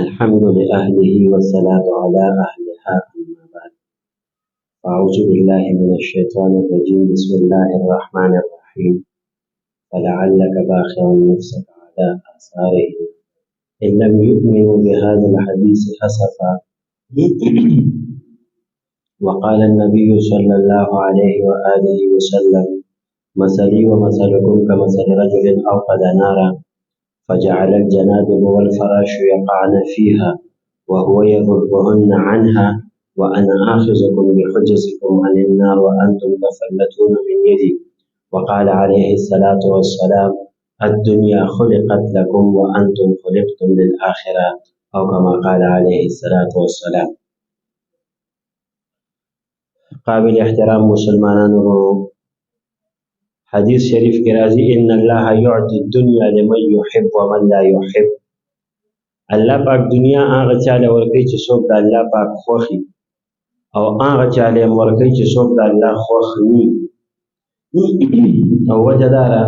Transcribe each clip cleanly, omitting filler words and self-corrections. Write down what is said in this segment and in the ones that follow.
الحمد لأهله والصلاة على أهلها أما بعد فأعوذ بالله من الشيطان الرجيم بسم الله الرحمن الرحيم فلعلك باخع نفسك على آثارهم إن لم يؤمنوا بهذا الحديث أسفا وقال النبي صلى الله عليه وآله وسلم مثلي ومثلكم كمثل رجل أوقد نارا فجعل الجنادب والفراش يقعن فيها وهو يذبهن عنها وأنا آخذكم بحجزكم عن النار وأنتم تفلتون من يدي وقال عليه الصلاة والسلام الدنيا خلقت لكم وأنتم خلقتم للآخرة أو كما قال عليه الصلاة والسلام. قابل احترام مسلمانان حدیث شریف کی راضی ان الله يعطي الدنيا لمن يحب ومن لا يحب. الله پاک دنیا هغه چاله ورکوي چې څوک د الله پاک خوښي او هغه چاله ورکوي چې څوک د الله خوښ ني. او وجه دارا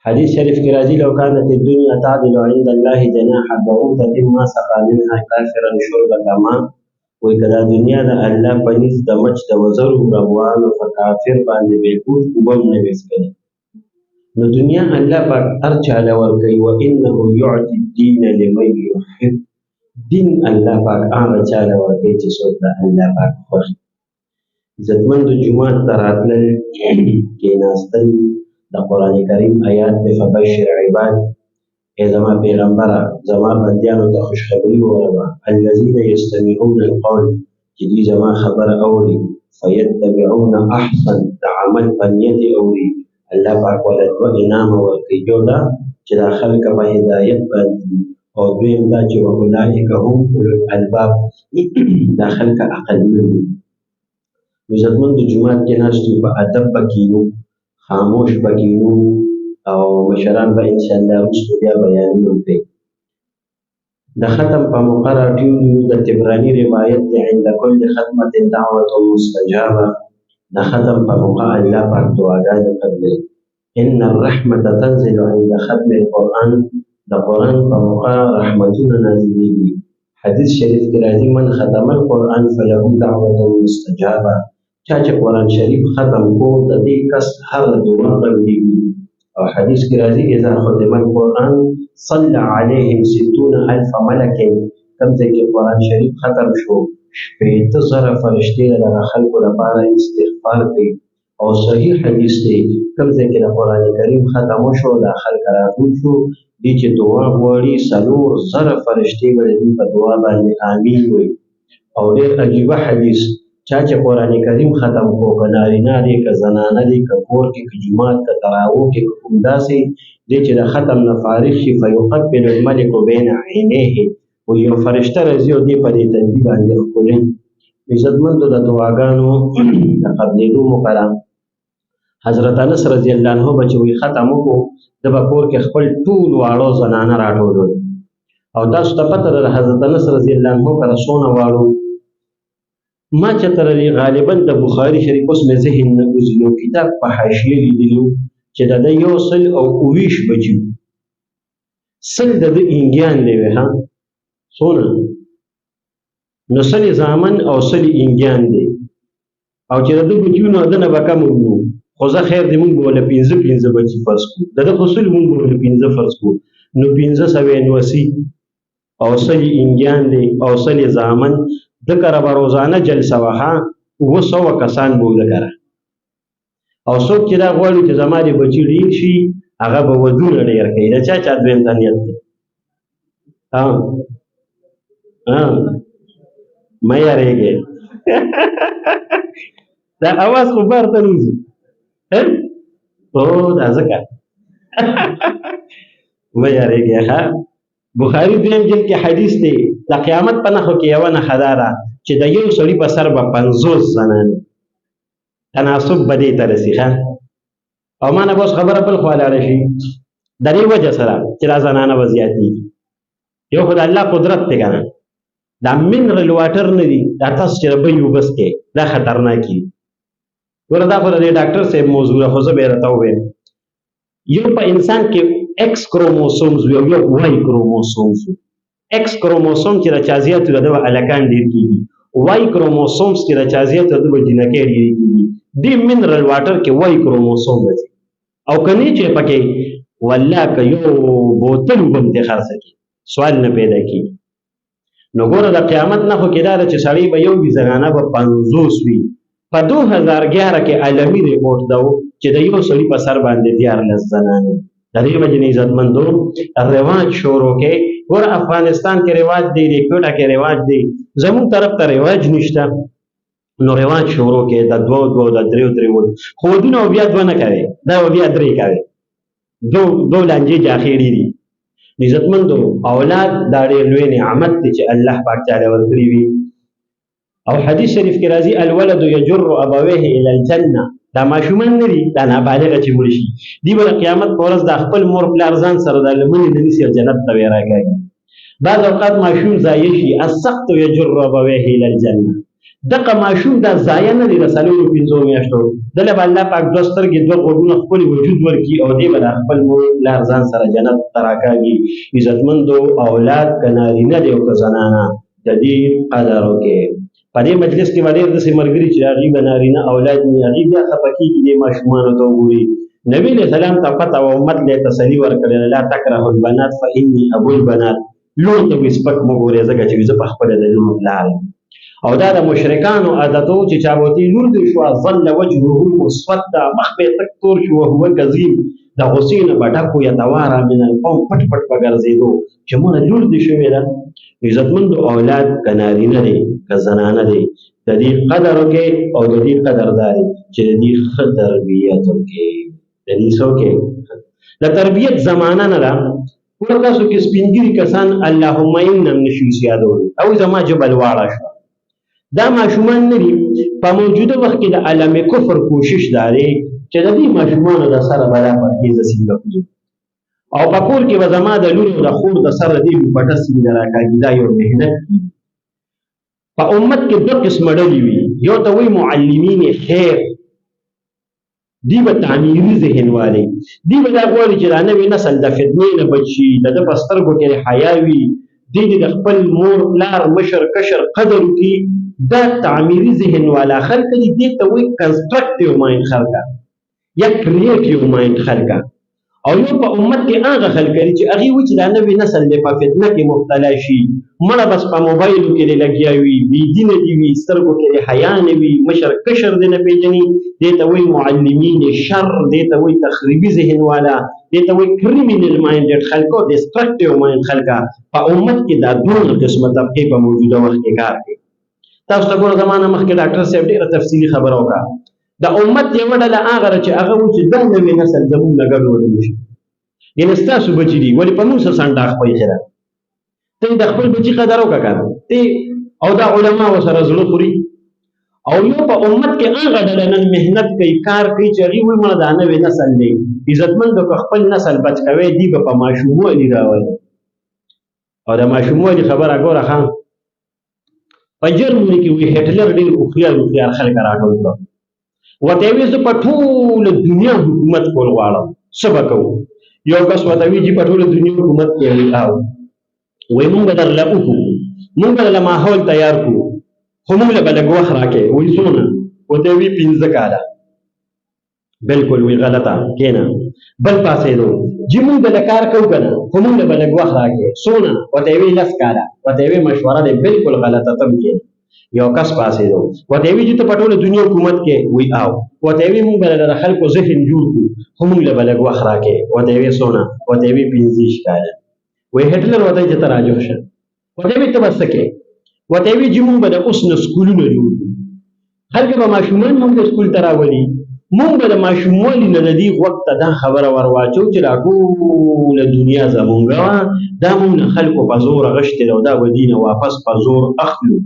حدیث شریف کی راضی لو كانت الدنيا تعدل عند الله جناح بعوضة ما سقى منها كافرا شربة ماء. وی کدا دنیا د الله پنځ د مچ د وزرو روانو په کافر باندې بالکل وبم نه وسکړي. نو دنیا الله پاک هر چاله ورکوي و انه يعطي الدين لمن يحب. دین الله پاک هغه چاله ورکوي چې څوک د الله پاک خوښ. عزتمند جمعات ته راتلل کېناستل د قرآن کریم آیات د فبشر عباد ای زما پیغمبره زما بندیانو ته خوشخبري ووایه الذین یستمعون القول چې دوی زما خبره اوري فیتبعون احسن د عمل په نیت اوري. الله پاک ولې دوه انعام ورکوي، یو دا چې دا خلک په هدایت باندې او دویم دا چې واولئک هم اولو الالباب دا خلک عقلمن دي. عزتمند جومات کې ناست په ادب به کینو، خاموش به کینو او مشران به انشاءالله وروسته بیا بیانونه وکړي. د ختم په موقع راټول د طبراني روایت دی عند کل ختمة دعوة مستجابه. د ختم په موقع الله پاک دعاګانې قبلوي. ان الرحمة تنزل عند ختم القرآن. د قرآن په موقع رحمتونه نازلېږي. حدیث شریف کې راځي من ختم القرآن فله دعوة مستجابه. چا چې قرآن شریف ختم کو د دې کس هر دعا قبلېږي. او حدیث کی راضی اذا ختم القرآن صلى عليهم 60,000 ملک. کم ځای کې قرآن شریف ختم شو 80,000 فرشتې د خلکو لپاره استغفار کوي. او صحیح حدیث دی کم ځای کې د قرآن کریم ختم شو د خلک راټول شو دي چې دعا غواړي 4,000 فرشتې به په دعا باندې امین وایي. او ډېر عجیبه حدیث چا چې قرآن کریم ختم کو که نارینه دی که زنانه دی که کور کې که جومات که تراوو کې که کوم داسې دی چې د ختم نه فارغ شي فیقبل الملک بین عینیه و یو فرشته راځي او دی په دې تندي باندې ښکلوي. عزتمندو د دعاګانو د قبلېدو مقرر حضرت انس رضی الله عنه به چې وی ختم وکړو د به کور کې خپل ټول واړو زنانه راټولول. او تاسو ته پته ده د حضرت انس رضی الله عنه کره څونه واړو ما چتر غالبا د بخاری شریف اوس مې ذهن نه وځي یو کتاب په حاشیه لیدلو چې د 129 بچو سل د انګیان دی ها څونه نو سل زامن او سل انګیان دی او چې د بچو نو دنه وکم وو خو زه خیر دې مونږ ول 15 بچي فرض کو د خصوص مونږ ول 15 فرض کو نو 1590 او سل انګیان دی او سل زامن دکره به روزانه جلسه وها 200 کسان به دکره او څوک چې دا غواړي چې زما د بچي ډېر شي هغه به ودونه ډېر کوي. د چا دویم ته نیت دی مه یارېږې دا اواز خو بار ته نوځي او دا ځکه مه یارېږې ښه. بخاري دویم جلد کې حدیث دی د قیامت په نښو کې یوه نښه دا ده چې د یو سړي په سر به 50 زنانې تناسب به دې ته رسي ښه. او ما نه به اوس خبره بل خوا لاړه شي د دې وجه سره چې دا زنانه به زیاتېږي. یو خو د الله قدرت دی که نه دا منرل واټر نه دي دا تاسو چې د بۍ اوبه څکئ دا خطرناک دي. ګوره دا خو د دې ډاکټر صاحب موضوع ده خو زه به یې راته ووایم یو په انسان کې ایکس کروموسومز وي او یو واي کروموسومز وي. ایکس کروموسوم چې د چا زیات وي د هلکان ډېر کېږي، واي کروموسومز کې د چا زیات وي د جنکۍ ډېرې کېږي. دې منرل واټر کې واي کروموسوم راځي او که نه چې پکې والله که یو بوتل اوبه هم دې خرڅه کړي سوال نه پیدا کېږي. نو ګوره د قیامت نښو کې دا ده چې سړی به یو وي زنانه به 50 وي. په 2011 کې عالمي ریپورټ ده چې د یو سړي په سر باندې 14 زنانې. د دې وجې نه عزتمندو رواج شروع کې ګوره افغانستان کې رواج دی، کوټه کې رواج دی، زموږ طرف ته رواج نشته. نو رواج شروع کې د 2 د 3 خو ودونه بیا 2 نه کوي، دا بیا 3 کوي، 2 لانجې جاخېړي دي. عزتمندو اولاد دا ډېر لوی نعمت دی چې الله پاک تعالی ورکړي وي. او حدیث شریف کې راځي الولد یجر ابویه الی الجنه. دا ماشومان نه دي، دا نابالغه چې مړ شي دی به د قیامت په ورځ د خپل مور پلار ځان سره د لمنې نه نیسي او جنت ته یې راکاږي. بعض اوقات ماشوم ضایع شي السقط یجر ابویه الی الجنه. دغه ماشوم دا ضایع نه دی د 4-5 میاشتو، دله به الله پاک 2 سترګې 2 غوږونه خپل وجود ورکړي او دی به د خپل مور پلار ځان سره جنت ته راکاږي. عزتمندو اولاد که نارینه دی او که زنانه د دې قدر وکړئ. په دې مجلس کې به ډېر داسې ملګري چې هغوی به نارینه اولاد وي، هغوی بیا خفه کېږي دې ماشومانو ته وګوري. نبي علیه السلام ته پته وه، امت له یې تسلي ورکړې لا تکرهوا البنات فاني ابو البنات. لور ته وایي سپک مه ګورئ ځکه چې زه پخپله د لور پلار یم. او دا د مشرکانو عادتو چې چا به ورته لور دې شوه ظل وجهه مسودا، مخ به یې تک تور شي وهو کظیم، د غصې نه به ډک و یتوارا من القوم، پټ پټ به ګرځېدو چې مونه لور دې شوې ده. عزتمندو اولاد که نارینه دی که زنانه دی د دې قدر وکړئ او د دې قدرداري چې د دې ښه تربیت وکړئ. د دې څه وکړئ؟ د تربیت زمانه نه ده. ګوره تاسو کې سپین ږیري کسان اللهم ان هم نشي یادولی او زما ژبه لواړه شوه. دا ماشومان نه دي. په موجوده وخت کې د عالم کفر کوشش دا دی چې د دې ماشومانو د سره به دا پرهیزه څنګه کړو او په کور کې به زما د لور او د خور د سره دې پټه څنګه راکاږي. دا یو محنت دی. په امت کې 2 قسمه ډلې وي، یو ته وایي معلمین خیر، دی به تعمیري ذهن والی، دی به دا غواړي چې دا نوی نسل د فتنې نه بچ شي، د ده په سترګو کې حیا وي، دی دې د خپل مور پلار مشر کشر قدر وکړي. دا تعمیري ذهن والا خلک دي، دې ته وایي کنسټرکټیو مایند خلکه یا کریټیو مایند خلکه. او یو په امت کې هغه خلک دي چې هغوی وایي چې دا نوی نسل دی په فتنه کې مبتلا شي، مړه بس په موبایلو کې دې لګیا وي، بېدینه دي وي، سترګو کې دې حیا نه وي، مشر کشر دې نه پېژني. دې ته وایي معلمین شر، دې ته وایي تخریبي ذهن والا، دې ته وایي کریمینل مایندډ خلکو، ډسټرکټیو مایند خلکه. په امت کې دا 2 قسمه طبقې په موجوده وخت کې کار کوي. تاسو ته ګوره زمانه مخکې ډاکټر صاحب ډېره تفصیلي خبره وکړه. د امت یوه ډله هغه ده چې هغه وایي چې دا نوی نسل زموږ نه ګډوډ نه شي. یعنې ستاسو بچي دي ولې په موږ سره سنډاخ پیښې ده. ته د خپل بچي قدر وکړه که ته او دا علما ورسره زړه خوري. او یو په امت کې هغه ډله نن محنت کوي، کار کوي چې هغوی وایي مړه دا نوی نسل دی. عزتمندو که خپل نسل بچ کوی دي به په ماشوموالي راولي. او د ماشوموالي خبره ګوره ښه په جرمني کې وایي هټلر ډېر هوښیار خلک راټول کړل. ورته یې وایي زه په ټوله دنیا حکومت کول غواړم، څه به کوو؟ یو کس ورته وایي چې په ټوله دنیا حکومت کوي. وایي مونږ به درله وکړو، مونږ به درله ماحول تیار کړو، خو مونږ له به لږ وخت راکړې. وایي څومره؟ ورته یې وایي 15 کاله. بلکل وایي غلطه کېنه. بل پاسېدو چې مونږ به له کار کوو که نه، خو مونږ له به لږ وخت راکړې. څونه؟ ورته یې وایي 10 کاله. ورته یې وایي مشوره دی بلکل غلطه، ته هم کېنه. یو کس پاسېدو ورته یې وایي چې ته په ټوله دنیا حکومت کې. وایي او. ورته یې وایي مونږ به د خلکو ذهن جوړ کړو، خو مونږ له به لږ وخت راکړې. ورته یې وایي څونه؟ ورته یې وایي 15 کاله. وایي هټلر ورته یې چې ته راجوخ شه. ورته یې وایي ته به څه کوې؟ ورته یې وایي چې مونږ به د اوس نه سکولونه جوړ کړو، خلک به ماشومان مونږ د سکول ته راولي، مونږ به د ماشوموالي نه د دې غوږ ته دا خبره ور واچو چې دا ټوله دنیا زمونږه وه، دا مونږ نه خلکو په زور اغشتې ده او دا به دې نه واپس په زور اخلو.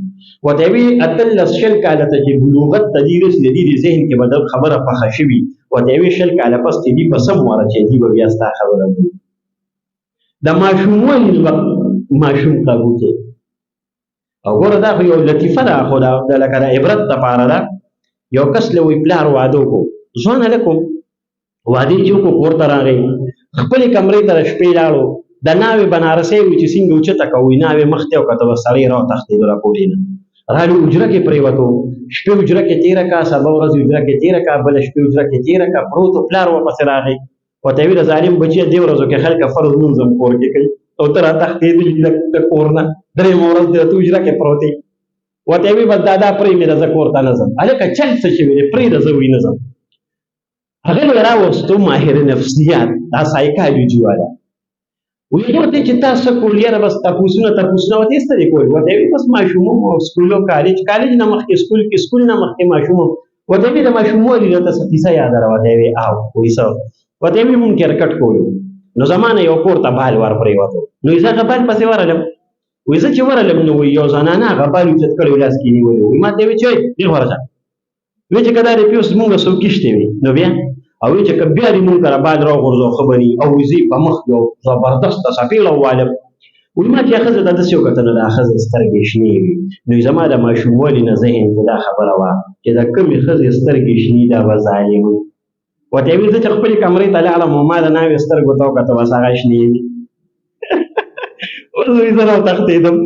ورته یې وایي 18-20 کاله ته چې بلوغت ته دې رسېدې، د دې ذهن کې به د خبره پخه شوي. ورته یې وایي 20 کاله پس چې دې په سم ورچېدي به بیا ستا خبره کوي. د ماشوموالي وخت ماشوم قابو کې. او ګوره دا خو یو لطیفه ده، خو دا لکه د عبرت دپاره ده. یو کس له وایي پلار واده وکړو، ځوان هلک و، واده یې چې وکړو کور ته راغی، خپلې کمرې ته د شپې لاړو، د ناوې بنارسۍ وي چې څنګه اوچته کوي ناوې مخ ته وکته بس سړی راوتښتېدو له کوټې نه رالو حجره کې پرېوتو شپې حجره کې تېره کا سبا ورځ حجره کې تېره کا بله شپې حجره کې تېره کا پروت و پلار ورپسې راغی ورته ویل ظالم بچیه دې ورځو کې خلک فرض لمونځ هم کور کې کوي او ته راتښتېدلي د کور نه درېیمه ورځ دی ته حجره کې پروت یې ورته ویل بس دا پرېږدې زه کور ته نه ځم هلکه چل څه شوي دی پرېږده زه وی نه ځم هغه یې راوستو ماهر نفسیات دا سایکالوجي والا وی ورته چې تاسو کول یاره بس تپوسونه ورته یې ستړي کول ورته ویل بس ماشوم سکول او کالج نه مخکې سکول نه مخکې ماشوم ورته ویل د ماشوموالي راته څه کیسه یاده را ورته ویل او وایي څه ورته ویل مونږ کرکټ کولو نو زما نه یو پورته بال ور پرېوتو نو زه هغه بال پسې ورغلم وایي زه چې ورغلم نو وایي یو زنانه هغه بال اوچت کړی لاس کې نیولی وایي ما ته یې ویل چې دې ورشه وایي چې که دا دی پیوس مونږ څوک کښتې وي نو بیا او چې که بیا دې مونږ کره بال راوغورځو ښه بني او وزي په مخ یو زبردسته څپېړه ووالم وایي ما چې ښځه دا داسې وکتل نو دا ښځې سترګې شنې وي نو زما د ماشوموالي نه ذهن کې دا خبره وه چې د کومې ښځې سترګې شنې دا به ظالم وي ورته یې ویل زه چې خپلې کمرې ته لاړم او ما د ناوې سترګو ته وکته بس هغه شنې وي اوس وایي زه راوتښتېدم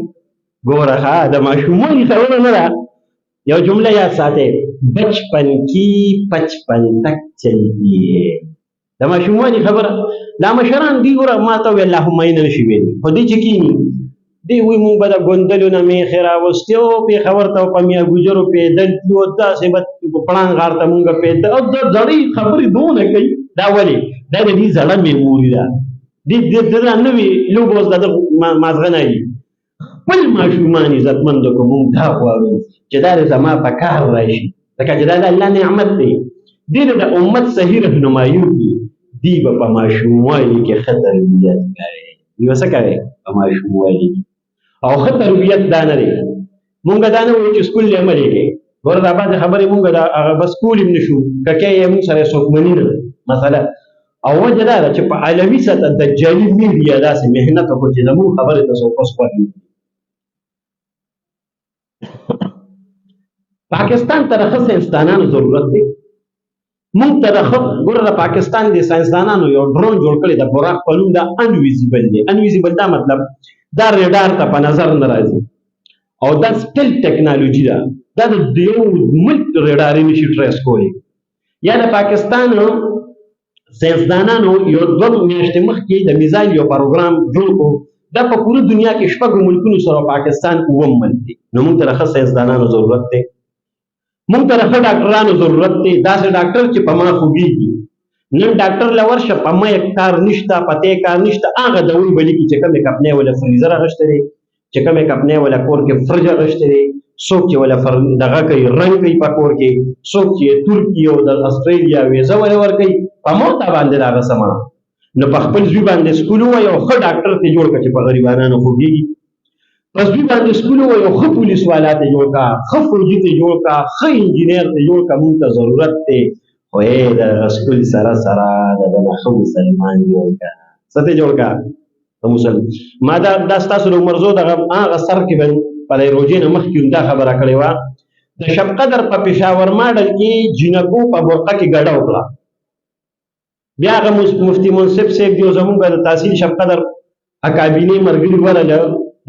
ګوره ښه د ماشوموالي خبره نه ده یو جمله یاد ساتئ بچپن کی پچپن تک چلتی ہے د ماشوموالي خبره دا مشران دي ګوره ما ته ویل اللهم یې نه شي ویلي خو دې چې کیني دی وایي مونږ به د ګوندلو نه میخې راوستې او پېښور ته په میا ګجرو پیدل تلو داسې به پړانګ غار ته مونږ پیدل او د زړې خبرې دونه کوي دا ولې دا د دې زړه میموري ده د نوي لوبه اوس د مازغه نه دي خپل ماشومان عزتمندو که مونږ دا غواړو چې دا زما په کار راشي ځکه چې دا د الله نعمت دی دې د امت صحیح رهنمایي وکړي دی به په ماشوموالي کې ښه تربیت کوي دی به څه کوي په ماشوموالي کې او ښه تربیت دا نه دی مونږ دا نه وایو چې سکول یې مه لېږئ ګوره دا بعضې خبرې مونږ هغه به سکول یې نه شو که کې یې مونږ سره څوک مني نه مثلا او وجه دا ده چې په عالمي سطح دجالي میډیا داسې محنت وکړو چې زمونږ خبرې ته څوک اوس خوښ پاکستان ته د ښه ساینسدانانو ضرورت دی مونږ ته د ښه ګوره د پاکستان د ساینسدانانو یو ډرون جوړ کړی د براق په نوم دا انویزیبل دی انویزیبل دا مطلب دا ریډار ته په نظر نه راځي او دا سټل ټیکنالوژي ده دا د یو ملک ریډار یې نشي ټریس کولی یا د پاکستان ساینسدانانو یو 2 میاشتې مخکې د میزایل یو پروګرام جوړ کړو دا په پوره دنیا کې 6 ملکونو سره پاکستان 9 ملک دی نو مونږ ته د ښه ساینسدانانو ضرورت دی مونږ ته د ښه ډاکټرانو ضرورت دی داسې ډاکټر چې په ما خوږېږي نن ډاکټر له ورشه په ما یک کار نشته پته کار نشته هغه دوی به لیکي چې کومې کمپنۍ وله فریزر اخیستی دی چې کومې کمپنۍ وله کور کې فرج اخیستی دی څوک چې وله دغه کوي رنګ کوي په کور کې څوک چې ترکي او د اسټرالیا ویزه وله ورکوي په موته باندې د هغه سامان نو په خپل ځوی باندې سکول ووایي او ښه ډاکټر ته جوړ کړه چې په غریبانانو خوږېږي په ځوی باندې سکول ووایي او ښه پولیس والا ته جوړ کړه ښه فوجي ته جوړ کړه ښه انجینر ته جوړ کړه مونږ ته ضرورت دی خو د سکول سره سره دغه ښه مسلمان جوړ کړه څه ته جوړ کړه مسلمان ما دا ستاسو د عمر زو دغه هغه سر کې به په روژې نه مخکې دا خبره کړې وه د شب قدر په پېښور ماډل کې جینکو په برقه کې ګډه وکړه بیا هغه مفتي منصف صاحب جو زمونږ د تحصیل شب قدر اکابینې ملګري ورله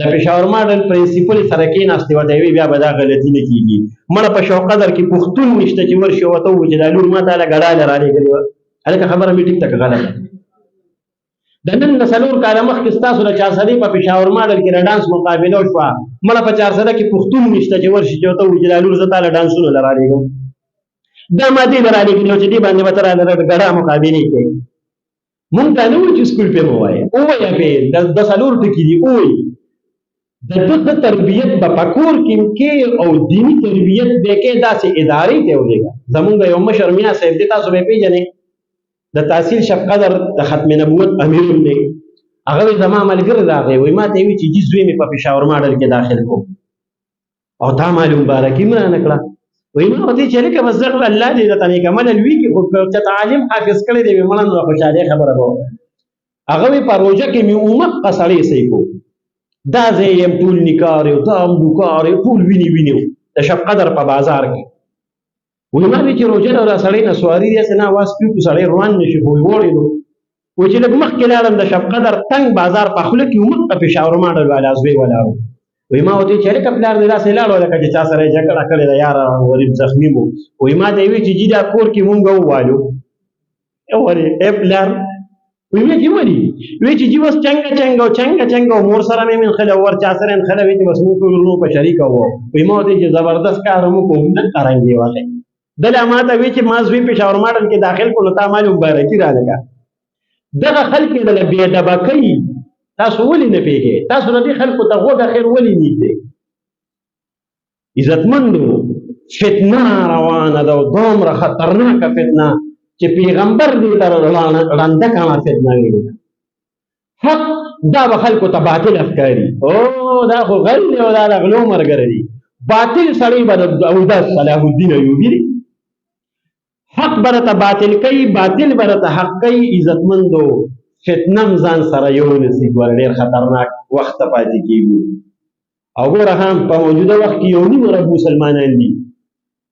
د پېښور ماډل پرنسپل سره کېناستې ورته یې بیا به دا غلطي نه کېږي مړه په شب قدر کې پښتون نشته چې ورشي ورته ووایي چې دا لور ما ته ګډاله رالېږلې وه هلکه خبره مې ټیک ته که غلطه د نن د 4 کاله مخکې ستاسو د چارسدې په پېښور ماډل کې د ډانس مقابله وشوه مړه په چارسده کې پښتون نشته چې ورشي چې ورته ووایي چې دا لور زه تاله ډانسونه له رالېږم دا ما دې له رالېږلي چې دې باندې به ته راله ګډه مقابلې کوي مونږ ته نه وایو چې سکول پې مه وایه ووایه پې د 4 ټکي دي ووایي د ده تربیت به په کور کې او دیني تربیت به کې داسې ادارې ته ولېږه زمونږ یو مشر میا صاحب دی تاسو به یې پېژنئ د تحصیل شب قدر د ختم نبوت امیر هم دی هغه زما ملګری راغی وایي ما ته یې وایي چې جي زوی مې په پېښور ماډل کې داخل کړو او تا مالې مبارکي مې رانه کړه وایي ما ورته چې هلکه بس زه الله دې درته نیکمله لوي کړي خو که تعلیم حافظ کړی دی وایي مړه نو خوشحالۍ خبره به هغه وایي په روژه کې مې اومقه سړی صحیح کړو دا ځای یم ټول نکار یو دا امبوکار یو ټول ویني د شب قدر په بازار کې وایي ما وایي چې روژه را سړی نسواري دی هسې نه اواز پېو کړو سړی روان نه شي خو وړېدو و چې لږ مخکې لاړم د شب قدر تنګ بازار په خوله کې ومخته پېښور ماډل والا زوی ولاړ وایي ما ورته ویل چې هلکه پلار دې داسې لاړ لکه چې چا سره یې جګړه کړې ده یاره غریب زخمي مو وایي ما ته یې ویل چې جي دا کور کې مونږ ووالو ولې ای پلار وایي چې ولې وایي چې جي اوس چنګه مور سره مې من خله ور چا سره من خله وایي چې بس موږ ټول ورونو په شریکه وو وایي ما ورته ویل چې زبردست کار مو کوم نه قرنګې واخی دله ما ته وایي چې ما زوی پېښور ماډل کې داخل کړو نو تا ما مبارکي رالګه دغه خلک یې دله بېادبه کوي تاسو ولې نه پوهېږئ تاسو د دې خلکو ته غوږ اخر ولې نږدې عزتمندو فتنه روانه ده او دومره خطرناکه فتنه چې پیغمبر دې ته ړنده کړه فتنه ویلې ده حق دا به خلکو ته باطل ښکاري او دا خو غل دی او دا د غلو ملګری دی باطل سړی به د اودس صلاح الدین ایوبي دی حق به راته باطل کوي باطل به راته حق کوي عزتمندو فتنم ځان سره یونیسي ګوره ډېر خطرناک وخت ته پاتې کېږي او ګوره هم په موجوده وخت کې 1.5 ارب مسلمانان دي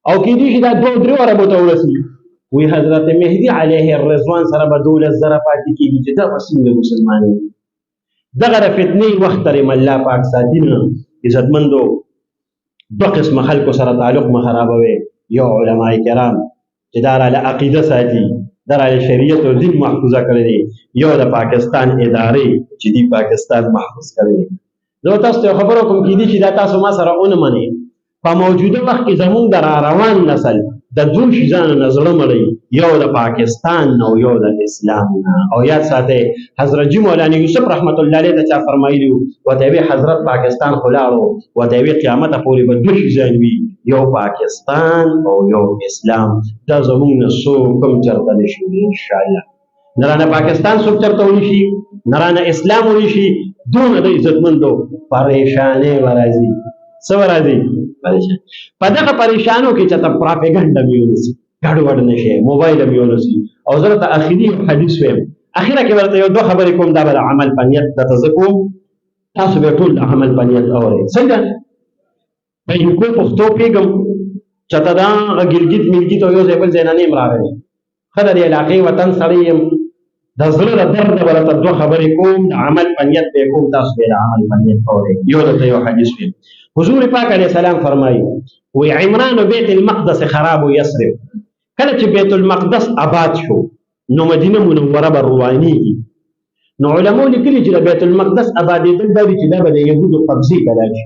او کېدای شي دا 2-3 اربو ته ورسېږي وی حضرت مهدي علیه الرضوان سره به 12,000 پاتې کېږي چې دا به څنګه مسلمانان دغه د فتنې وخت ترې الله پاک ساتي نه عزتمندو 2 قسمه خلکو سره تعلق مه خرابوئ یو علما کرام چې دا راله عقیده ساتي دا راله شریعت او دین محفوظه کړی دی یو د پاکستان ادارې چې دی پاکستان محفوظ کړی دی نو تاسو ته خبرو کوم کېدی چې دا تاسو ما سره ونه منئ په موجوده وخت کې زمونږ د راروان نسل د 2 شیزانو نه زړه مړی یو د پاکستان نه او یو د اسلام نه او یاد ساتئ حضرت جي مولانا یوسف رحمت الله علیه ته چا فرمایلي ورته یې حضرت پاکستان خو لاړو ورته یې قیامت پورې به 2 شیزان وي یو پاکستان او یو اسلام دا زمونږ نه څوک هم چېرته نه شي انشاءالله نه رانه پاکستان څوک چېرته ونی شي نه رانه اسلام ونی شي دونه د عزتمندو پریشانې به راځي څه به راځي په دغه پریشانو کې چې ته پراپیګنډه مې ونیسي ګډوډ نه شي موبایل مې ونیسي او زه درته اخري حدیث وایم اخره کې ورته یو 2 خبرې کوم دا به د عمل په نیت درته زه کوم تاسو به ټول د عمل په نیت اورئ څنګه په یوکو پښتو پوهېږم چې ته دغه ګلګت ملګت او یو ځای بل ځای نه یم راغلی ښه د دې علاقې وطن سړی یم د زړه د درد به درته 2 خبرې کوم د عمل په نیت به کوم تاسو به د عمل په نیت اورئ یو درته یو حدیث وایم حضور پاک علیه السلام فرمایي وی عمران بیت المقدس خراب و یسرب کله چې بیت المقدس آباد شو نو مدینه منوره به روانېږي نو علماء لیکلي چې د بیت المقدس آبادېدل دا دي چې دا به د یهودو قبضې ته راشي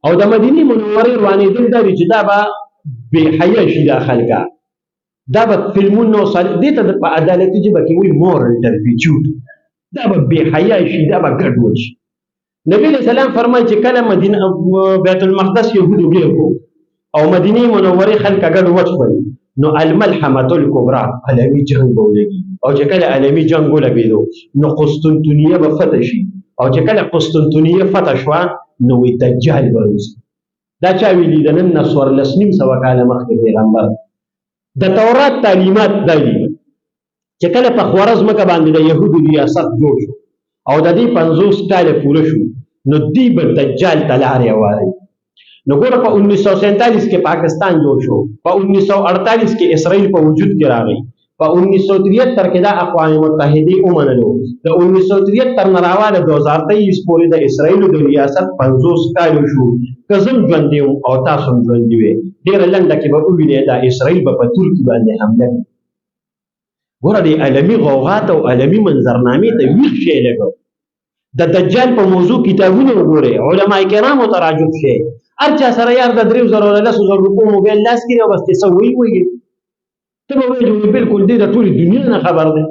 او د مدینې منورې روانېدل دا دي چې دا به بې حیا شي دا خلکه دا به فلمونو دې ته په عدالتي ژبه کې وایي مورل ټرپیچوډ دا به بې حیا شي دا به ګډوډ شي نبی علیہ السلام فرمایي چې کله مدینه بیت المقدس یهودو ګیر کو او مدینه منورې خلک ګډوډ شول نو الملحمه الکبرى علوي جنگ ولګي او چې کله علوي جنگ ولګیدو نو قسطنطنیه به فتح شي او چې کله قسطنطنیه فتح شوه نو دجال به راځي دا چا ویلي د نن نه 1400 کاله مخکې پیغمبر د تورات تعلیمات دا دي چې کله په خوارزمکه باندې د یهودو ریاست جوړ شو او د دې 50 کاله پوره شو نو دی به دجال ته لارې هواري نو ګوره په 1947 کې پاکستان جوړ شو په 1948 کې اسرائیل په وجود کې راغی په 1973 کې دا اقوام متحده ومنلو د 1973 نه راواله 2023 پورې د اسرائیل د ریاست 50 کال شو کزم ژوند دی او تاسو هم ژوند دی ډېر لنډه کې به ووینئ دا اسرائیل په ترکیه باندې حمله کوي ګوره د عالمي غوغات او عالمي منظرنامې ته ویښ شی لګو د دجال په موضوع کتابونه وګورئ علما کرامو ته راجع شئ هر چا سره یار د 3,000 روپو موبایل لاس کې او بس څه وایي ته به وایي بالکل دې د ټولې دنیا نه خبر دی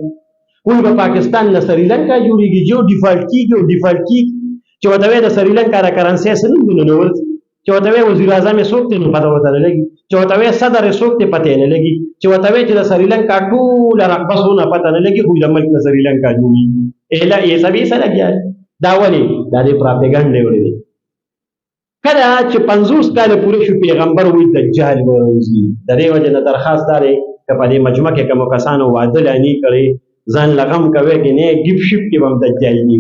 وایي په پاکستان نه سریلانکا جوړېږي جو ډیفالټ کېږي چې ورته وایي د سریلانکا د کرنسۍ څه نومونه نه ورځي چې ورته وایي وزیر اعظم یې څوک دی نو پته ورته نه لګي چې ورته وایي صدر یې څوک دی پته یې نه لګي چې ورته وایي چې د سریلانکا ټوله رقبه څونه پته نه لګي خو د ملک د سریلانکا جوړېږي ایله یې سبې سره لګیا دا ولې دا د پراپګانډې وړې دي کله چې 50 کاله پوره شو پیغمبر وایي دجال به راوځي د دې وجې نه درخواست دا دی که په دې مجمع کې کومو کسانو واده لانې کړی ځان لغم کوي کې نه ګیف شپ کې هم دجال نه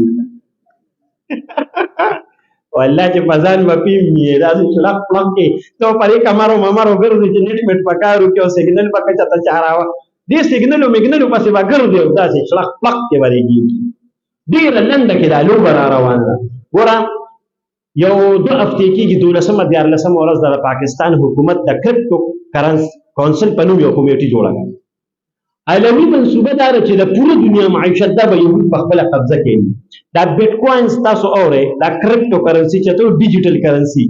والله چې په ځان به پیمي داسې چړک پړک کې ته پرې کمرو ممرو ګرځي چې نیټ میټ پکارو کې او سیګنل پکې چاته چاراوه دې سیګنلو میګنلو پسې به ګرځي او داسې شلق پلق کې ورېږي. ډېره لنډه کې دا لوبه را روانه ده. ګوره یو 2 هفتې کېږي 12 ورځ د پاکستان حکومت د کرپټو کرنس کونسل په نوم یو کمیټي جوړه کړه. عالمي منصوبه دا ده چې د پوره دنیا معیشت دا به یهود په خپله قبضه کوي. دا بیټ کوینز تاسو اورئ، دا کرپټو کرنسي چې ته ډیجیټل کرنسي،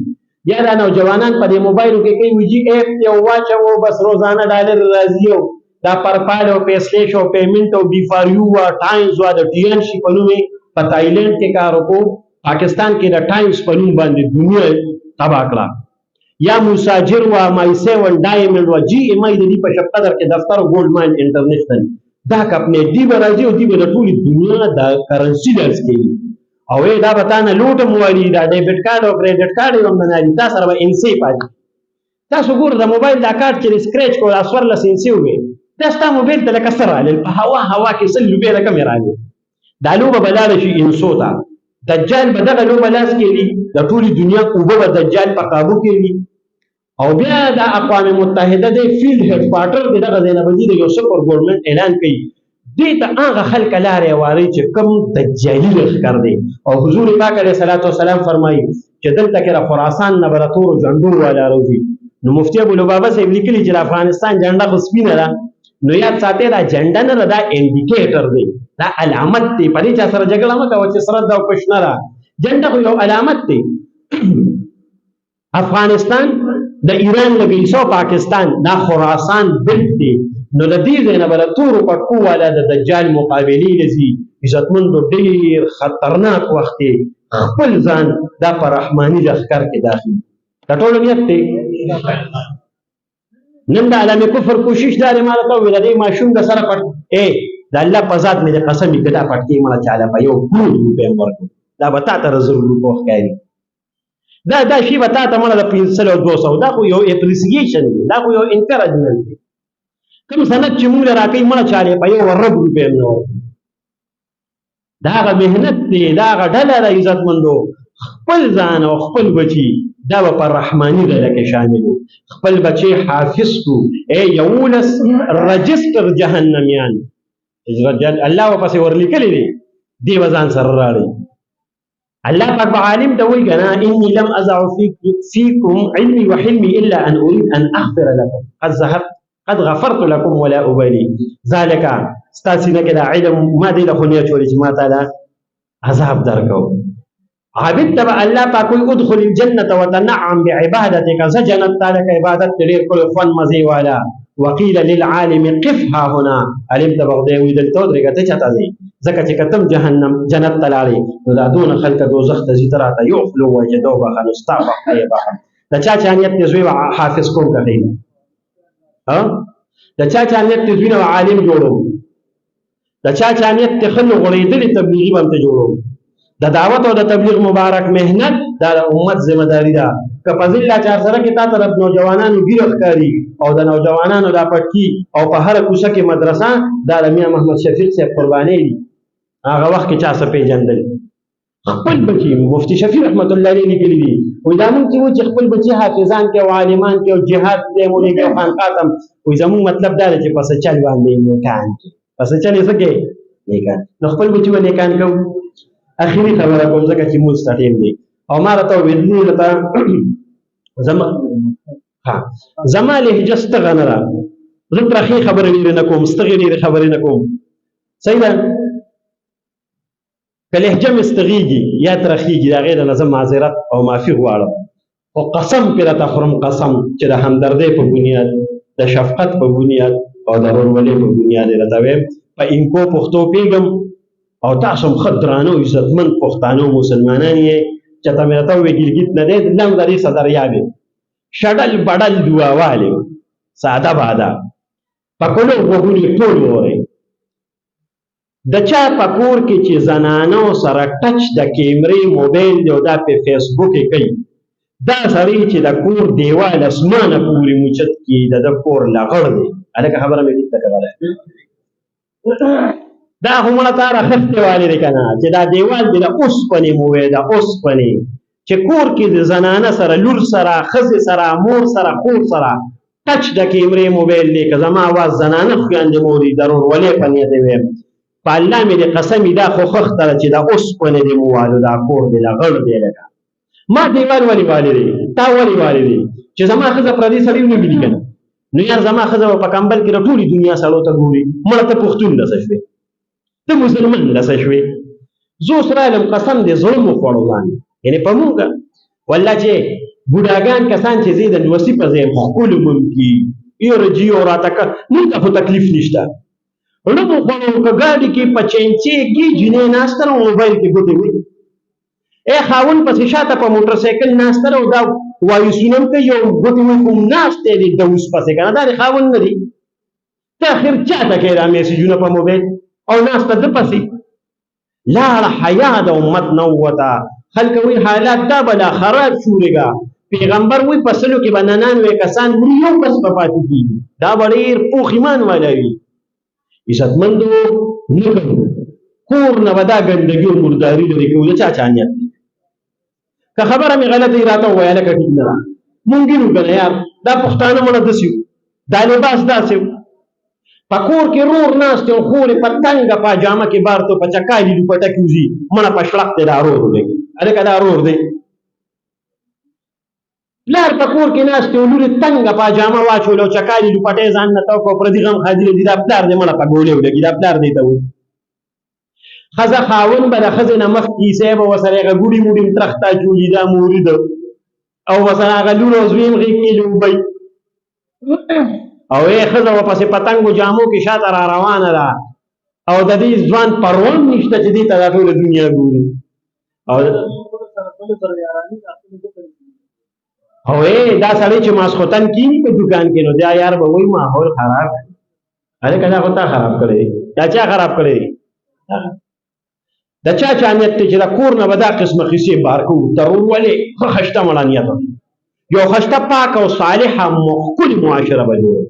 یا دا نوجوانان په دې موبایلو کې کوي وجي ایپ یو واچوو بس روزانه ډالر راځي او دا پرپال او پیسلیش او پیمنٹ او بی فار یو وا ټایمز وا د ټي ان شي په نوم په تایلند کې کار وکړو، پاکستان کې د ټایمز په نوم باندې دنیا تباه کړه. یا مساجر وا مای 7 ډایمنډ وا جی ام ای د دې په شپقدر کې دفتر ګولډ ماین انټرنیشنل دا کمپنی دی به راځي او دی به د ټولې دنیا د کرنسي درس کوي او دا به تا نه لوټ موالي دا ډیبټ کارت او کریډټ کارت یې هم نه لري، تا سره به انسي پاتې. تاسو ګوره د موبایل دا کارت چې سکریچ کول څوارلس انسي وي، دا ستا موبایل ته لکه څه راغلل په هوا کې سل لوبې رقمې راغلي. دا لوبه به لاړه شي انسو ته. دجال به دغه لوبه لاس کې وي، د ټولې دنیا اوبه به دجال په قابو کې وي او بیا د اقوام متحده د فیلډ هډ کوارټر د دغه ځای نه به د یو سپر ګورنمنټ اعلان کوي دې ته هغه خلک لارې واري چې کوم دجالي لښکر دی. او حضور پاک علیه الصلاة والسلام فرمایي چې دلته کې د خراسان نه به د تورو جنډو والا راوځي. نو مفتي ابوالبابا صاحب لیکلي چې د افغانستان جنډه خو سپینه ده، نو یاد ساتئ دا جنډه نه ده، دا انډیکیټر دی، دا علامت دی. په دې چا سره جګړه مه کوه چې سره ده او کشنه ده، جنډه خو یو علامت دی. افغانستان د ایران لګیسو پاکستان دا خراسان بلد دی، نو د دې ځای نه به د تورو پټکو والا د دجال مقابلې لځي. عزتمندو ډېر خطرناک وخت دی، خپل ځان دا په رحماني لښکر کې داخل د ټولو نیت دی. نن د عالم کفر کوشش دا دی ما ته وویل د دې ماشوم د سره پټ د الله په ذات مې د قسم وي که دا پټکې مړه چاله په یو کروڑ روپۍ هم ورکړو دا به تا ته زر روپۍ ښکاري. دا شی به تا ته مړه د 500 او 200 دا خو یو اپریسیشن دی، دا خو یو انکریجمنټ دی. کوم سند چې موږ له راکوي مړه چالې په یو رب روپۍ هم نه ورکړو. دا هغه محنت دی، دا هغه ډله ده عزتمندو. خپل ځان او خپل بچي دا به په رحماني ډله کې شامل وو. خپل بچي حافظ کړو 11 رجسټر جهنمیان الله ورپسې ورلیکلي دي، دې به ځان سره راړي. الله پاک به عالم ته وایي که نه اني لم ازع فیکم علمي وحلمي الا ان اريد ان اغفر لكم قد غفرت لكم ولا ابالي. ذلك ستاسو نه کې دا علم ما دې له خو نیت وړي چې ما تعالی عذاب درکو. عابد ته الله پاک وایي ادخل الجنه وتنعم بعبادتك، زه جنت تعالی کې عبادت ډېر کول خوند مزي والا. وقيل للعالم قف ها هنا، علم ته بغدې وي دلته درګه ته چاته دي ځکه چې کتم جهنم جنت تلاړي نو دا دون خلک دوزخ ته زی تراته یو خلو وجدو بخنو استعفا بخن د چا چانیت نزوی حافظ کوم کوي ها د چا چانیت نزوی نو عالم جوړو د چا چانیت تخلو غړیدل تبلیغي باندې جوړو. د دعوت او د تبلیغ مبارک مهنت دا امت ذمہ داری ده. که فضل الله چار سره کې تا طرف نوجوانانو ګیرخ کاری او د نوجوانانو دا پټکی او په هر کوڅه کې مدرسه دا رمیا محمد شفیق سے قرباني دي. هغه وخت کې چا څه پیژندل خپل بچي مفتی شفیع رحمت الله علیه لیکلي دي وای دا مونږ چې خپل بچي حافظان کې او عالمان کې او جهاد دې مونږ کې خانقاتم وای زموږ مطلب دا دی چې پس چل باندې نه کان پس چل یې سکے نه کان نو خپل بچي باندې کان کو. اخیری خبره کوم ځکه چې موږ ستټیم دي او ما راته ویلو لته زما لهجه ستغنه را زه ترخی خبرې نه کوم ستغنی خبرې نه کوم صحیح ده که لهجه مستغیږي یا ترخیږي دا غیر لازم معذرت او معافي غواړم او قسم پر تا خرم قسم چې د همدردۍ په بنیاد د شفقت په بنیاد او د ورولۍ په بنیاد راته وایم په انکو پښتو پیغام او تاسو خدرانو عزتمن پښتانو مسلمانان یې چې تاسو راته وی ګلګیت نه دې لنګ درې صدر یابه شډل بډل دعاواله ساده بادا پکولو وګونی ټول وره د چا پکور کې چې زنانو سره ټچ د کیمرې موبایل دی او دا په فیسبوک کې کوي دا سړی چې د کور دیوال اسمانه پورې موچت کې د کور لغړ دی الکه خبره مې دې کوله دا همړه تا راخته والی دی کنه چې دا دیوال دی د اوس پنی موې دا اوس پنی چې کور کې د زنانه سره لور سره خزه سره مور سره خور سره ټچ د کیمرې موبایل دی که زما اواز زنانه خویندې موري ضرور ولې په نیت ویم په الله مې د قسمې دا خو خښته ده چې دا اوسپنې دی مو والو دا کور دی لغړ دی لکه ما دیوال ولې والې دی تا ولې والې دی چې زما ښځه پردي سړي ونه ویني که نه نو یار زما ښځه به په کمبل کې د ټولې دنیا سړو ته ګوري مړه ته پښتون لسه شوې ته مسلمان لسه شوې زه اوس رالم قسم دې زړه مو خوړو باندې یعنې په مونږ والله چې بوډاګان کسان چې زه د لوسي په ځای ښکلو ممکي ایره جیو راته مونږ ته خو تکلیف نشته ړه مو خوړو که ګاډي کې په چینچې کې جینۍ ناسته ده موبایل کې ګوتې وي ای خاوند پسې شاته په موټر سایکل ناسته ده او دا وایسونه هم کوي او ګوتې وي خو ناستی دی د اوس پسې که نه دا د خاوند نه دی ته اخر چاته کوې دا میسیجونه په موبایل او ناسته ده پسې لاړه حیا د امت نه ووته خلک وایي حالات دا به لا خراب شورېږه پیغمبر وایي په سلو کې به 99 کسان مري یو کس به پاتې کېږي دا به ډېر پوخ ایمان والا وي عزتمندو نه کوو کور نه به دا ګندګي او مرداري لرې کوو د چا نیت دی که خبره مې غلطه راته ووایه لکه ټیک نه ده مونږ یو که نه یار دا پښتانه مړه داسې وو دا لباس داسې وو په کور کې رور ناست او خورې په تنګه پاجامه کې بار تو په چکالي دوپټه کې وځي مړه په شړق دی دا رور دی هلکه دا رور دی پلار په کور کې ناست او لورې تنګه پاجامه واچول او چکالي دوپټه یې ځان نه تو کړو پردي غم خادلې دي دا پلار دی مړه په ګولې ولګي دا پلار دی ته وایي ښځه خاوند به د ښځې نه مخکې کیسې به ورسره هغه ګوډي موډي م ترخته چولي دا موري ده او ورسره هغه لور او زوی م غېږ کې لوبئ او ای ښځه به پسې پتنګو جامو کې شاته را روانه ده او د دې ځوان پروا هم نشته چې دې ته دا ټوله دنیا ګوري او دا سړی چې ماسخوتن کیني په دوکان کې نو دا یار به وایي ماحول خراب هلکه دا خو تا خراب کړی دا چا خراب کړی د چا چا نیت دی چې د کور نه به دا قسمه قیسې بار کوو ضرور ولې ښه خشته مړه نیت یو خشته پاک او صالحه ښکلې معاشره به جوړه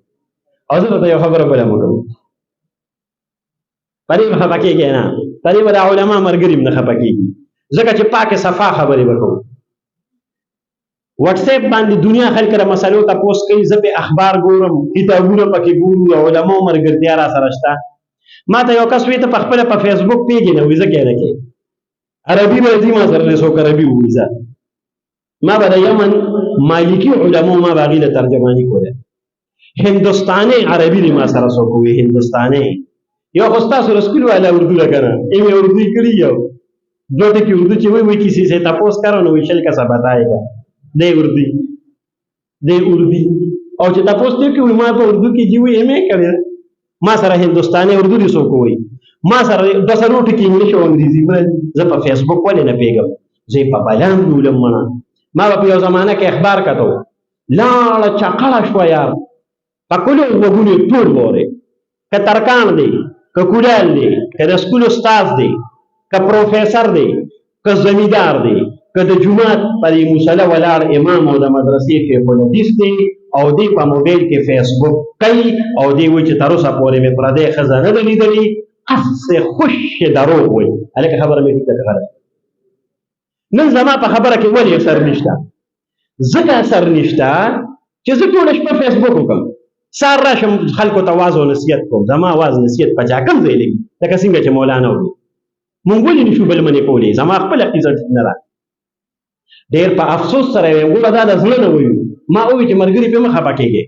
او زه درته یو خبره بله م کوم په دې به خفه کېږې نه په دې به د علما ملګري م نه خفه کېږي ځکه چې پاکې صفا خبرې به کوو وټساپ باندې دنیا خلک د مسلو تپوس کوي زه پې اخبار ګورم کتابونه پکې ګورو علماو ملګرتیا را سره شته ما ته یو کس وایي ته پخپله په فیسبوک پیږې نه وایي زه کې نه کې عربي به ځي ما سره دی څوک عربي ووایي زه ما به د یمن مالکي علماو ما به هغې له ترجماني کولی هندوستاني عربي دی ما سره څوک وایي هندوستاني یو خو ستاسو رسکول والا اردو ده که نه ای مې اردو یې کړي یو دو ټکي اردو چې وایي وایي کسی سے تپوس کرو نو وایي شل کسه بتائے گا دی اردو او چې تپوس دی کوي ما په اردو کې جی وایي ایم کړی ما سره هندوستاني اردو دي څوک وایي ما سره 200 ټکي انګلیش او انګریزي زه په فیسبوک ولې نه پیږم زه په بلان ولم مړه ما په یو زمانه کې اخبار کتو لاړه چقړه شوه یار په کلو وګونې ټول وورې که ترکان دی که کولال دی که د سکول استاد دی که پروفیسر دی که زمیندار دی که د جومات پر مصلی ولاړ امام او د مدرسې فقه الحدیث دی او دی په موبایل کې فیسبوک کوي او دی وایي چې تر اوسه پورې مې پردی ښځه نه ده لیدلې هسې خوشې دروغ وایي هلکه خبره مې ټیک ده که غلط نن زما په خبره کې ولې اثر نشته ځکه اثر نشته چې زه ټوله شپه فیسبوک وکړم سهار راشم خلکو ته واز او نصیحت کوم زما واز نصیحت په چا کم ځای لګي لکه څنګه چې مولانا وایي مونږ ولې نشو بل منې کولی زما خپله عقیده ټیک نه ده ډېر په افسوس سره ویم ګوره دا د زړه نه وایو ما وویل چې ملګري پې مه خفه کېږئ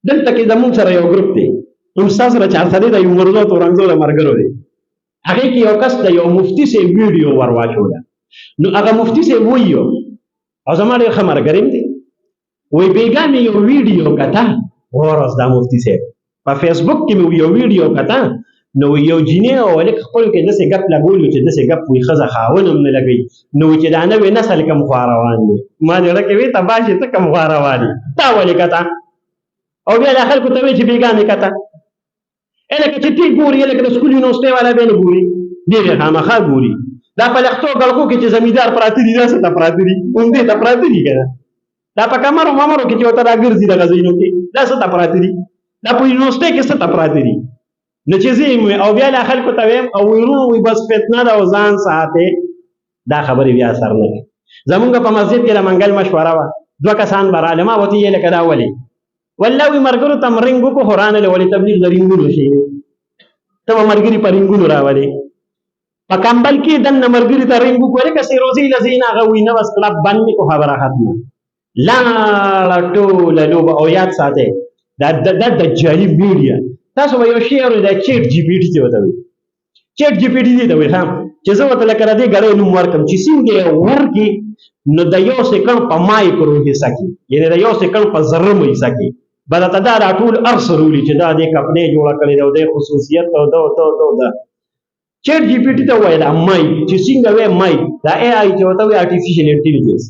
دلته کې زمونږ سره یو ګروپ دی نو ستا سره چار سړی د یو مرزو تورنګزو د ملګرو دی هغې کې یو کس د یو مفتي صاحب ویډیو ور واچوله نو هغه مفتي صاحب وایي او زما ډېر ښه ملګری م دی وایي بېګا مې یو ویډیو کته ورځ دا مفتي صاحب په فیسبوک کې مې یو ویډیو کته نو یو جینۍ او هلک خپلو کې داسې ګپ لګولي چې داسې ګپ وایي ښځه خاوند هم نه لګوي نو وایي چې دا نوی نسل کوم خوا روان دی ما زړه کې وایي تباشي ته کوم خوا روان دي تا ولې کته او بیا دا خلکو ته وایي چې بېګا مې کته لکه چې تی ګوري لکه د سکول یونیورسټۍ والا بیا نه ګوري دی بیا خامخا ګوري دا په لښتو ګړغو کې چې زمیندار پراته دي دا څه ته پراته دي عمدې ته پراته دي که نه دا په کمرو ممرو کې چې ورته راګرځي دغه ځایونو کې دا څه ته پراته دي دا په یونیورسټۍ کې څه ته پراته دي نو چې زه او بیا لا خلکو ته ویم او ویرونه وایي بس فتنه ده او ځان ساتې دا خبرې بیا اثر نه کوي زمونږ په مسجد کې د منګل مشوره وه 2 کسان به راله ما ورته یې لکه دا ولې والله وي مرګرو تمرنګ کو قران له ولې تبلیغ درینګو شي ته مرګري پرینګو راولې په کمبل کې د مرګري ترینګو کوله کسي روزي لزینا غوي نه بس کلب باندې کو خبره ختمه لا ټول لوب او یاد ساته د جالي میډیا تاسو یو شی اورئ د چیټ جی پی ټی ته وتوي چیټ جی پی ټی ته وي هم چې زه وته لکه دې غړې نوم ورکم چې څنګه ورکی نو د یو سکند په مایکرو حصہ کې یعنی د یو سکند په ذره مې حصہ کې بلته دا ټول ارسرولي چې دا د کپنې جوړه کړې دا د خصوصیت او دا چیټ جی پی ټی ته وایي دا مای چې څنګه وای مای دا ای آی چې وته وي ارتفیشل انټيليجنس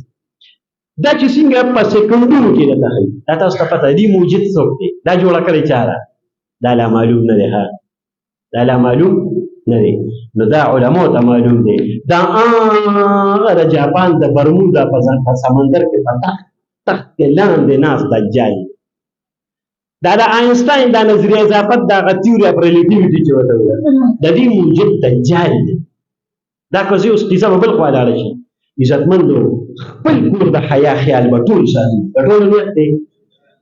دا چې څنګه په سکندونو کې راته هي دا تاسو ته پته دی موجود څوک دی دا جوړه کړی چاره دا لا معلوم نه دی ها دا لا معلوم نه دی نو دا علماء ته معلوم دی دا د جاپان د برمودا په سمندر کې پتا تخت لاندې ناس دجال دا د آینسټاین د نظریه اضافت دا غتیوري اف ریلیټیویټي چې وته د دې موجود دجال دی دا کوزي اوس کیسه په بل خوا لاړ شي عزتمندو خپل کور د حیا خیال به ټول ساتي د ټول نیت دی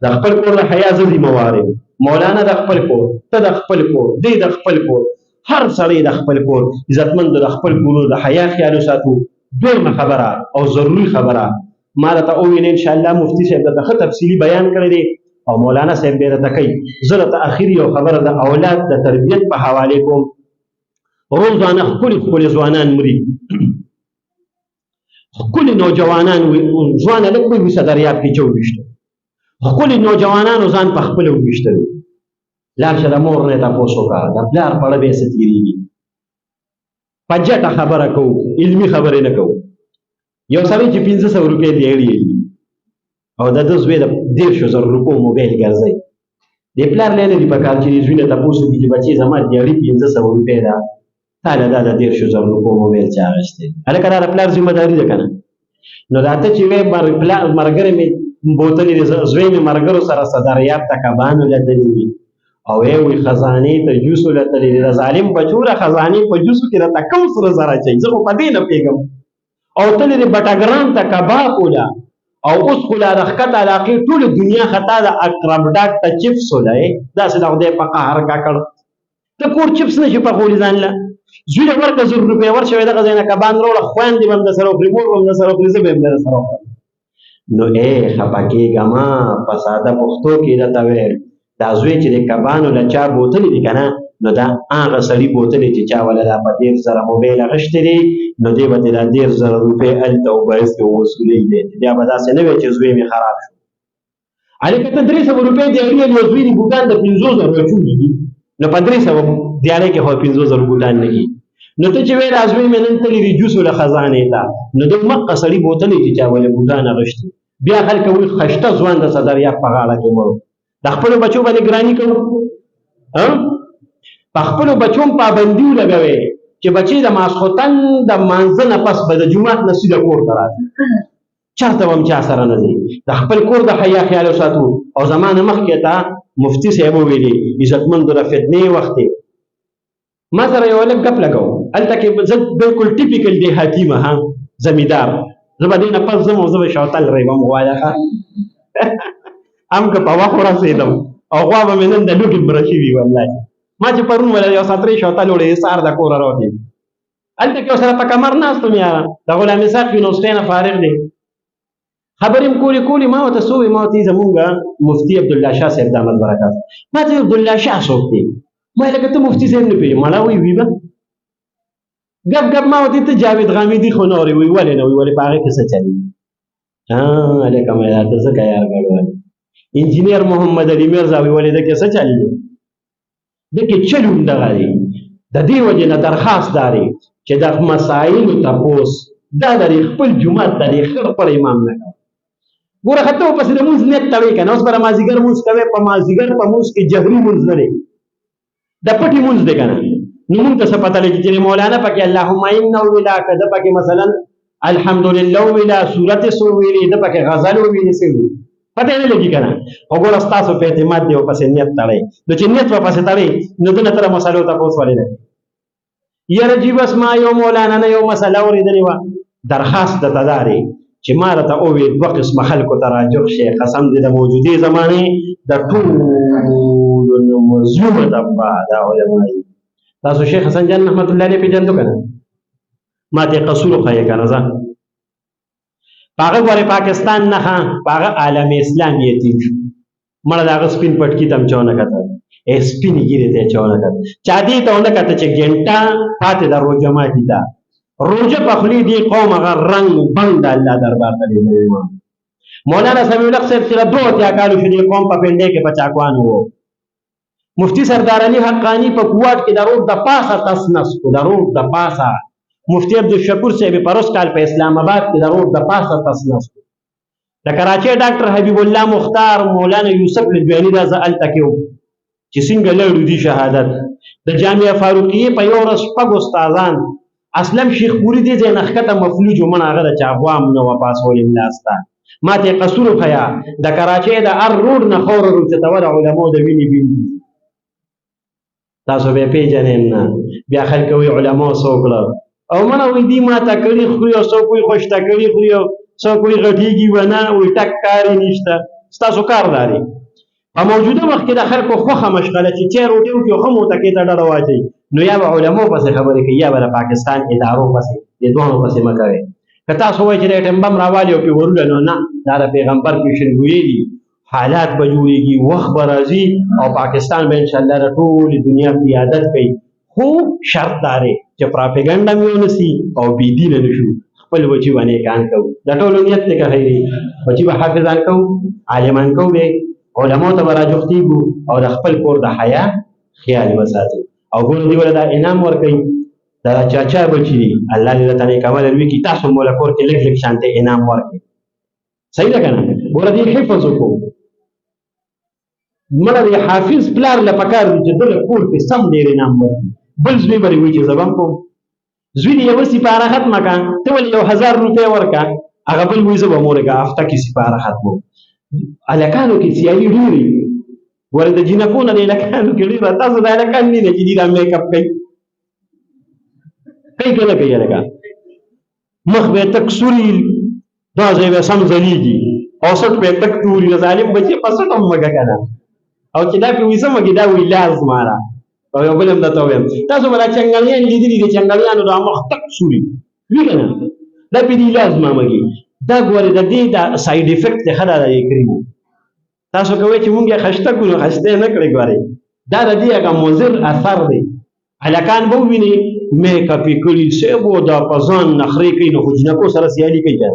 د خپل کور د حیا ځدی موارد مولانا د خپل کور ته د خپل کور دی د خپل کور هر سړی د خپل کور عزتمندو د خپل کور د حیا خیال ساتو دویمه خبره او ضروری خبره ما راته وویل ان شاء الله مفتی صاحب دغه تفصیلی بیان کړی دی او مولانا صاحب به راته کوي زه راته اخیری یو خبره د اولاد د تربیت په حواله کوم روزانه خپل ځوانان مري خپل نوجوانان ځوان له کوم صدریاب کې چوبشته خپل نوجوانان ځان په خپل وبشته لار شه د مور نه تاسو کا د بلار په اړه به ستېریږي پجټه خبره کو علمي خبره نه کو یو سړی چې 500 روپۍ دی او د 10000 روپۍ موبایل ګرځي د پلار لنه دی په کار چې زوینه تاسو کې بچي زما دی 500 روپۍ دا تعالی دا د 10000 روپۍ موبایل چاغسته الکه دا پلار ذمہ داری ده کنه نو راته چې وې مرګره می بوتلې زوی می مرګرو سره صدریاب تکبانو لدلی او وی خزانه ته جوسو لتلې د ظالم بچوره خزانه په جوسو کې راته کوم سره زرا چي زه په دې نه پیګم او تلې د بټاګرام ته کبا کولا او اوس خلا رخت علاقه ټول دنیا خطا د اکرم ډاک ته چپس ولای دا څه د په قهر کا کړ ته کور چپس نشي په خوري ځان لا زوی ورکه 100 روپیا ورشوي دغه ځای نه کبان وروړه خوان دی بم د سره پریمور بم د سره پریزه به د سره نو خپکه ګما په ساده پښتو کې راته وې دا زوی چې د کبانو لچا بوتل دي کنه نو دا هغه سړی بوتل چې چا ولا د 10000 موبایل غشت دي نو دی به د 10000 روپۍ ال توبه است وصولې دي بیا به دا څه نه وي چې زوی می خراب شو علي کته 300 روپۍ دی یو زوی دی بوتان د 50000 روپۍ دي نو 300 دیاله کې هو 50000 بوتان نه کی نو ته چې وې راځوي منن ته لري جوس ول خزانه تا نو د مقه سړی بوتل چې چا ولا بوتان غشت بیا خلک وي خشته ځوان د صدر یا په غاړه کې مړو د خپل بچو باندې ګرانی کوو ها په خپل بچو پابندي لګوي چې بچي د ماسختن د مانځنه پس به د جمعه نصیب کور تراځي چاته هم چا سره نه دي د خپل کور د حیا خیال ساتو او زمانه مخکې ته مفتی صاحب ویلي عزتمند د فتنې وخت ما سره یو لږ غپ لګاو الته کې بالکل ټیپیکل دی حکیمه ها زمیدار زبدینه پس زمو زو شوتل ری بم واله ام که په واخ ورسېدم او غوا به مې نن د لوټي برشي وي والله ما چې پرون ولا یو ساتري شوتل وړې سار د کور راوتی الته کې سره په کمر ناستم یا د غلام اسحاق یونیورسيټي نه فارغ دی خبرم کولی ما ته سوې ما ته زمونږه مفتی عبد الله شاه صاحب دامت برکات ما ته عبد الله شاه سوکتي ما لکه ته مفتی صاحب نه پیژنې مړه وی به غب ما ته ته جاوید غامیدی خو نوري وی ولې نه وی ولې پاره کې څه چالي علیکم یا ته څه کار غواړې انجینیر محمد علي مرزا وی ولې د کې څه چالي د کې چلوم دغه دی د دې وجه نه درخواست داري چې د مسائل تپوس دا د خپل جمعه د خپل پر امام نه ګوره خطو پس د موږ نیت توي کنه اوس پر مازیګر موږ کوي په مازیګر په موږ کې جهري موږ نه د پټي موږ دی کنه نو موږ ته څه پته لګي چې مولانا پکې اللهم انه ولا کذا پکې مثلا الحمدلله ولا سورته سو ویلې د پکې غزل ویلې سي پته نه لګي کنه وګوره تاسو په اعتماد دی او پس نیت تړي نو چې نیت په پس تړي نو دغه تر مسالو تاسو ولې نه یره جی بس ما یو مولانا نه یو مسله ورېدلې و درخواست د تداري چې ما راته وویل دوه قسمه خلکو ته راجوخ شي قسم دې د موجودې زمانې د ټولو نه مظلومه طبقه دا علما دي. تاسو شیخ حسن جان رحمت الله علیه پېژندو که نه؟ ما ته قصور وښیه که نه ځه په هغه ګورې پاکستان نښه په هغه عالم اسلام یې تېر شو مړه د هغه سپین پټکي ته هم چا ونه کتل سپینې ګیرې ته یې چا ونه کتل چا دې ته ونه کتل چې ګنټه پاتې ده روژه ماتي ده روژه په خولې دې قوم هغه رنګ بنګ د الله دربار ته لیږلی مولانا سمیع الحق صاحب چې 2 کالو شو دې قوم په پنډۍ کې په چاکوانو وو مفتی سردار علي حقانی په کوواټ کې د روډ د پاسه تس نس کړو د روډ د پاسه مفتی عبدالشکور صاحب پروس کال په اسلام آباد کې د روډ د پاسه تس نس کړو د کراچۍ ډاکټر حبیب الله مختار مولانا یوسف لدویاني دا زه هلته کې وم چې څنګه لړو دي شهادت د جامعه فاروقیې په یو ورځ شپږ استادان اسلم شیخ پوری دې ځای نه ښکته مفلوج ومنه هغه د چا غوام نه وه پاسولې ملاسته ما ته قصور وښیه د کراچۍ د هر روډ نه خوره روچتوه د علماو د وینې بین دي تاسو به یې پېژنئ نه بیا خلک وایي علماو څه وکړه او مړه وایي دوی ماته کړي خوري او څوک وایي خوشته کړي خوري او څوک وایي غټېږي ونه وایي ټک کار یې نشته ستاسو کار لري په موجوده وخت کې د خلکو خوښه مشغله چې چای روټۍ وکړي او ښه موتکۍ ته ډډه واچوي نو یا به علماو پسې خبرې کوي یا به د پاکستان ادارو پسې د دواړو پسې مه کوئ که تاسو وایئ چې د ایټم بم راوالي او پې ورونه نو نه دا د پیغمبر پیشنګویي دي حالات به جوړېږي وخت به راځي او پاکستان به انشاءالله د ټولې دنیا قیادت کوي خو شرط دا دی چې پراپیګنډه مې ونه سي او بېدینه نه شو خپل بچي به نیکان کوو د ټولو نیت دی که خیري بچي به حافظان کوو عالمان کوو دی علماو ته به راجوختېږو او د خپل کور د حیا خیال به ساتو او ګورو دوی له دا انعام ورکوي دا چاچا بچي دي الله دې درته نیک عمل لوي کړي تاسو هم له کور کې لږ لږ شانتې انعام ورکړي صحیح ده که نه ګوره دې حفظ وکړو مړه دې حافظ پلار له پکار دي چې ده له کور کې سم ډېر انعام ورکړي بل زوی به دې وایي چې زه به هم کوم زوی دې یوه سپاره ختمه کړه ته ولې 1000 روپۍ ورکړه هغه بل وایي زه به مورګه هفته کې سپاره ختموم هلکانو کې سیالي ډېرې ګوره د جینکو نه د هلکانو کې ډېره تاسو د هلکان نه چې دي دا میک اپ کوي کوي که نه کوي هلکان مخ به یې تک سوري دا ځای به سم ځلیږي او سټ به یې تک توري د ظالم بچې په سټ هم مږه که نه او چې دا پې وایي څه مږې دا وایي لاز ماره او یو بل هم درته ووایم تاسو به دا چنګلیان لیدلي دي چنګلیانو دا مخ تک سوري وي که نه دا پې دي لاز مامږي دا ګورې د دې دا ساید افیکټ دی ښه دا د یې کړي تاسو کوئ چې مونږ یې خشته کړو نو خشته یې نه کړئ ګورئ دا د دې هغه مضر اثر دی هلکان به وویني میک اپ یې کړي سیب و دا په ځان نخرې کوي نو خو جینکو سره سیالي کوي که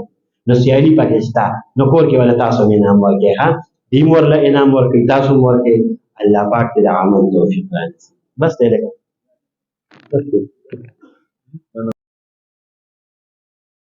نو سیالي پکې شته نو کور کې ولې تاسو هم انعام ورکړئ ښه دوی هم ورله انعام ورکوي تاسو هم ورکړئ الله پاک دې د عمل توفیق رانیسي بس دی لږه